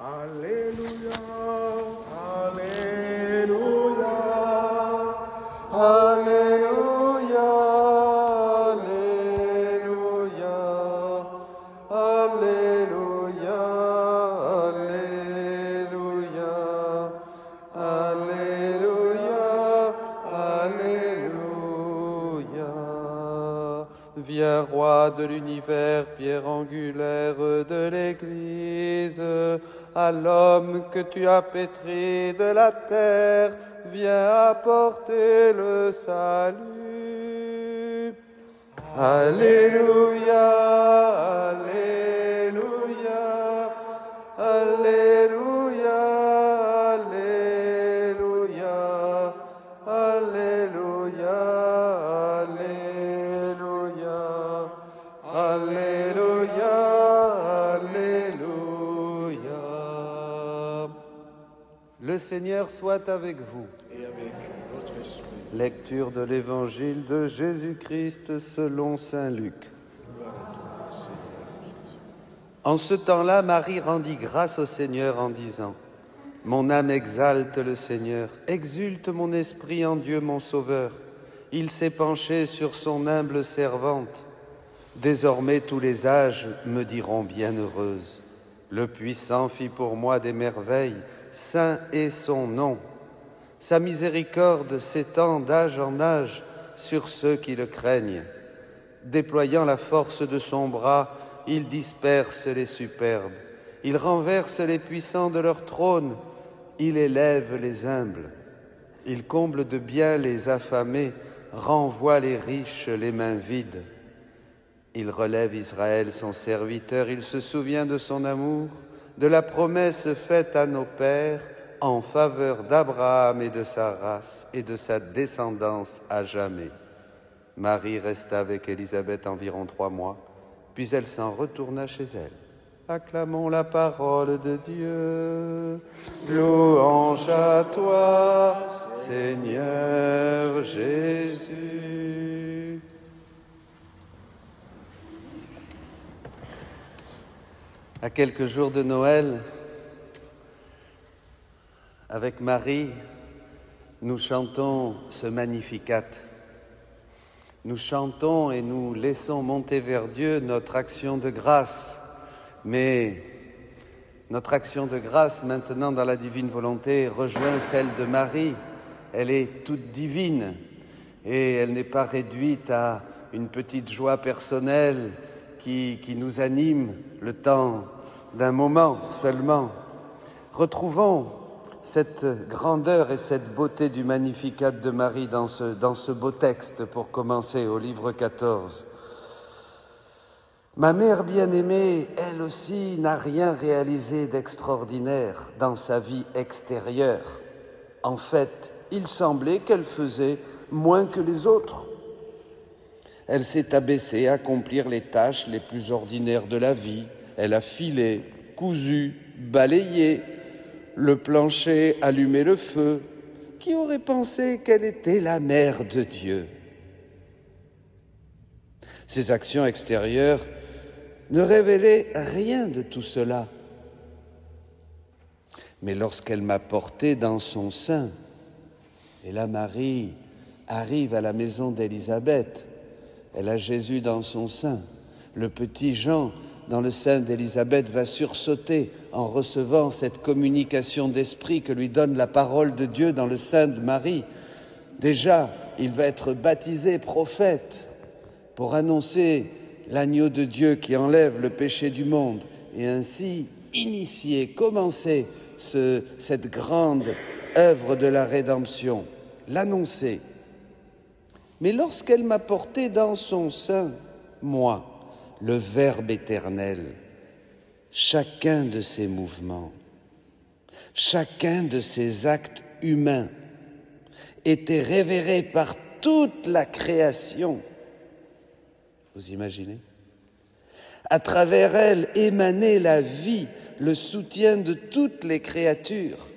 Alléluia, Alléluia, Alléluia, Alléluia, Alléluia, Alléluia, Alléluia, Alléluia. Viens, roi de l'univers, pierre angulaire de l'Église, à l'homme que tu as pétri de la terre, viens apporter le salut. Alléluia, Alléluia, Alléluia, Alléluia, Alléluia, Alléluia, Alléluia, Alléluia. Le Seigneur soit avec vous. Et avec votre esprit. Lecture de l'Évangile de Jésus-Christ selon saint Luc. Gloire à toi, Seigneur Jésus. En ce temps-là, Marie rendit grâce au Seigneur en disant : Mon âme exalte le Seigneur, exulte mon esprit en Dieu mon Sauveur. Il s'est penché sur son humble servante. Désormais tous les âges me diront bienheureuse. Le Puissant fit pour moi des merveilles, saint est son nom. Sa miséricorde s'étend d'âge en âge sur ceux qui le craignent. Déployant la force de son bras, il disperse les superbes. Il renverse les puissants de leur trône. Il élève les humbles. Il comble de bien les affamés, renvoie les riches les mains vides. Il relève Israël, son serviteur, il se souvient de son amour, de la promesse faite à nos pères en faveur d'Abraham et de sa race et de sa descendance à jamais. Marie resta avec Élisabeth environ 3 mois, puis elle s'en retourna chez elle. Acclamons la parole de Dieu. Louange à toi, Seigneur Jésus. À quelques jours de Noël, avec Marie, nous chantons ce Magnificat. Nous chantons et nous laissons monter vers Dieu notre action de grâce. Mais notre action de grâce, maintenant dans la divine volonté, rejoint celle de Marie. Elle est toute divine et elle n'est pas réduite à une petite joie personnelle qui nous anime le temps d'un moment seulement. Retrouvons cette grandeur et cette beauté du Magnificat de Marie dans ce beau texte pour commencer au livre 14. Ma mère bien-aimée, elle aussi, n'a rien réalisé d'extraordinaire dans sa vie extérieure. En fait, il semblait qu'elle faisait moins que les autres. Elle s'est abaissée à accomplir les tâches les plus ordinaires de la vie. Elle a filé, cousu, balayé le plancher, allumé le feu. Qui aurait pensé qu'elle était la mère de Dieu ? Ses actions extérieures ne révélaient rien de tout cela. Mais lorsqu'elle m'a porté dans son sein, et là Marie arrive à la maison d'Élisabeth, elle a Jésus dans son sein, le petit Jean dans le sein d'Élisabeth va sursauter en recevant cette communication d'esprit que lui donne la parole de Dieu dans le sein de Marie. Déjà, il va être baptisé prophète pour annoncer l'agneau de Dieu qui enlève le péché du monde et ainsi initier, commencer cette grande œuvre de la rédemption, l'annoncer. Mais lorsqu'elle m'a porté dans son sein, moi, le Verbe éternel, chacun de ses mouvements, chacun de ses actes humains était révéré par toute la création. Vous imaginez ? À travers elle émanait la vie, le soutien de toutes les créatures.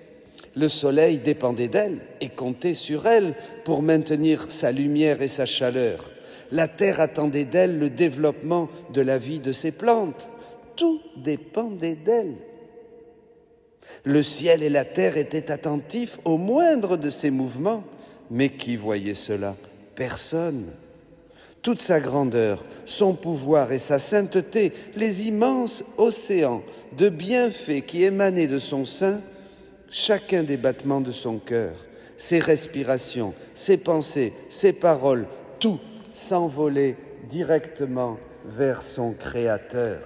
Le soleil dépendait d'elle et comptait sur elle pour maintenir sa lumière et sa chaleur. La terre attendait d'elle le développement de la vie de ses plantes. Tout dépendait d'elle. Le ciel et la terre étaient attentifs au moindre de ses mouvements, mais qui voyait cela? Personne. Toute sa grandeur, son pouvoir et sa sainteté, les immenses océans de bienfaits qui émanaient de son sein, chacun des battements de son cœur, ses respirations, ses pensées, ses paroles, tout s'envolait directement vers son Créateur.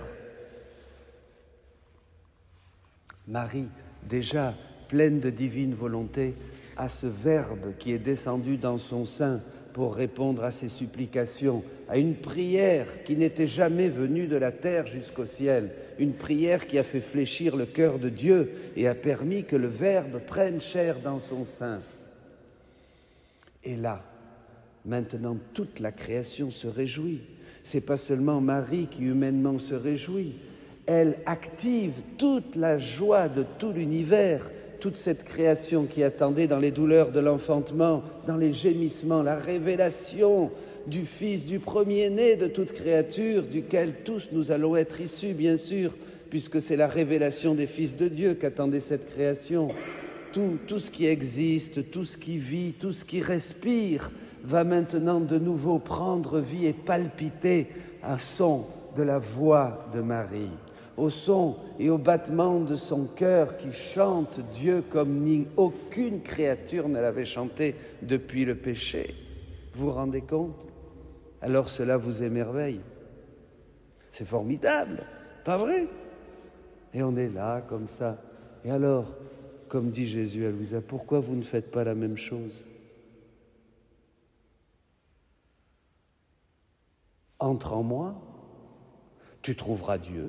Marie, déjà pleine de divine volonté, a ce Verbe qui est descendu dans son sein pour répondre à ses supplications, à une prière qui n'était jamais venue de la terre jusqu'au ciel, une prière qui a fait fléchir le cœur de Dieu et a permis que le Verbe prenne chair dans son sein. Et là, maintenant, toute la création se réjouit. C'est pas seulement Marie qui humainement se réjouit, elle active toute la joie de tout l'univers, toute cette création qui attendait dans les douleurs de l'enfantement, dans les gémissements, la révélation du Fils, du premier-né de toute créature, duquel tous nous allons être issus, bien sûr, puisque c'est la révélation des fils de Dieu qu'attendait cette création. Tout ce qui existe, tout ce qui vit, tout ce qui respire, va maintenant de nouveau prendre vie et palpiter à son de la voix de Marie, au son et au battement de son cœur qui chante Dieu comme ni aucune créature ne l'avait chanté depuis le péché. Vous vous rendez compte? Alors cela vous émerveille. C'est formidable, pas vrai? Et on est là comme ça. Et alors, comme dit Jésus à Louisa, pourquoi vous ne faites pas la même chose? Entre en moi, tu trouveras Dieu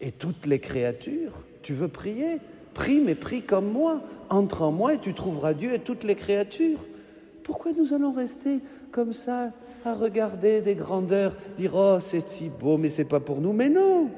et toutes les créatures. Tu veux prier? Prie, mais prie comme moi. Entre en moi et tu trouveras Dieu et toutes les créatures. Pourquoi nous allons rester comme ça à regarder des grandeurs, dire « Oh, c'est si beau, mais c'est pas pour nous ». Mais non,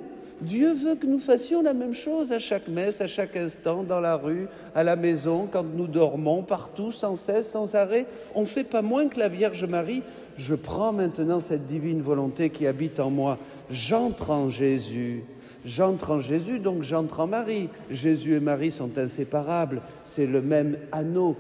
Dieu veut que nous fassions la même chose à chaque messe, à chaque instant, dans la rue, à la maison, quand nous dormons, partout, sans cesse, sans arrêt. On ne fait pas moins que la Vierge Marie. Je prends maintenant cette divine volonté qui habite en moi. J'entre en Jésus. J'entre en Jésus, donc j'entre en Marie. Jésus et Marie sont inséparables. C'est le même anneau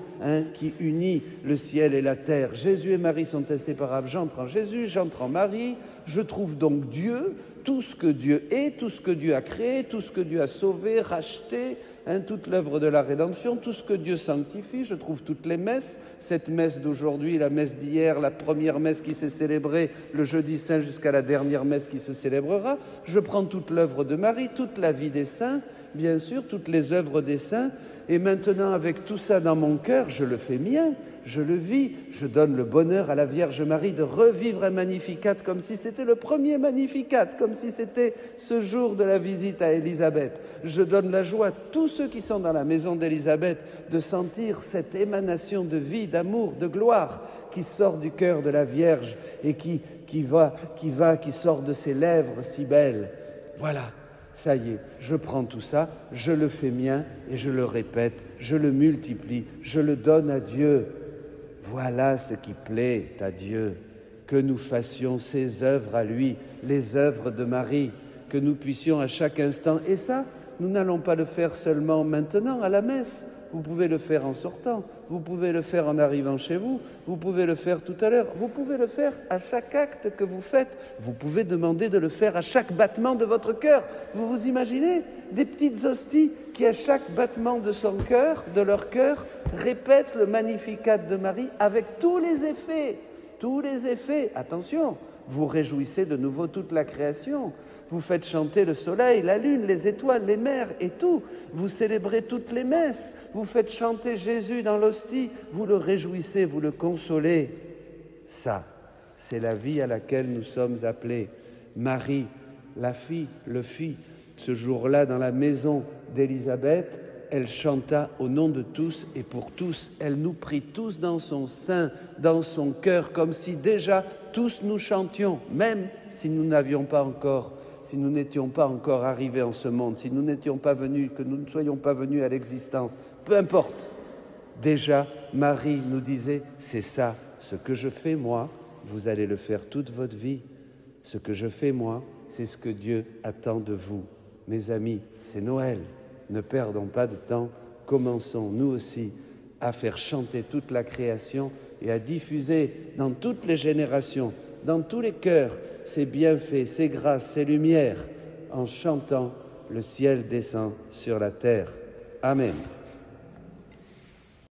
qui unit le ciel et la terre. Jésus et Marie sont inséparables. J'entre en Jésus, j'entre en Marie. Je trouve donc Dieu, tout ce que Dieu est, tout ce que Dieu a créé, tout ce que Dieu a sauvé, racheté, toute l'œuvre de la rédemption, tout ce que Dieu sanctifie. Je trouve toutes les messes, cette messe d'aujourd'hui, la messe d'hier, la première messe qui s'est célébrée le jeudi saint jusqu'à la dernière messe qui se célébrera. Je prends toute l'œuvre de Marie, toute la vie des saints, bien sûr, toutes les œuvres des saints. Et maintenant, avec tout ça dans mon cœur, je le fais mien, je le vis, je donne le bonheur à la Vierge Marie de revivre un Magnificat comme si c'était le premier Magnificat, comme si c'était ce jour de la visite à Élisabeth. Je donne la joie à tous ceux qui sont dans la maison d'Élisabeth de sentir cette émanation de vie, d'amour, de gloire qui sort du cœur de la Vierge et qui sort de ses lèvres si belles. Voilà. Ça y est, je prends tout ça, je le fais mien et je le répète, je le multiplie, je le donne à Dieu. Voilà ce qui plaît à Dieu, que nous fassions ses œuvres à lui, les œuvres de Marie, que nous puissions à chaque instant. Et ça, nous n'allons pas le faire seulement maintenant à la messe. Vous pouvez le faire en sortant, vous pouvez le faire en arrivant chez vous, vous pouvez le faire tout à l'heure, vous pouvez le faire à chaque acte que vous faites, vous pouvez demander de le faire à chaque battement de votre cœur. Vous vous imaginez des petites hosties qui, à chaque battement de son cœur, de leur cœur, répètent le Magnificat de Marie avec tous les effets. Tous les effets. Attention, vous réjouissez de nouveau toute la création. Vous faites chanter le soleil, la lune, les étoiles, les mers et tout. Vous célébrez toutes les messes. Vous faites chanter Jésus dans l'hostie. Vous le réjouissez, vous le consolez. Ça, c'est la vie à laquelle nous sommes appelés. Marie, la fille, le fit. Ce jour-là, dans la maison d'Élisabeth, elle chanta au nom de tous et pour tous. Elle nous prit tous dans son sein, dans son cœur, comme si déjà tous nous chantions, même si nous n'avions pas encore, si nous n'étions pas encore arrivés en ce monde, si nous n'étions pas venus, que nous ne soyons pas venus à l'existence. Peu importe. Déjà, Marie nous disait, c'est ça, ce que je fais moi, vous allez le faire toute votre vie. Ce que je fais moi, c'est ce que Dieu attend de vous. Mes amis, c'est Noël. ne perdons pas de temps, commençons nous aussi à faire chanter toute la création et à diffuser dans toutes les générations, dans tous les cœurs, ses bienfaits, ses grâces, ses lumières. En chantant, le ciel descend sur la terre. Amen.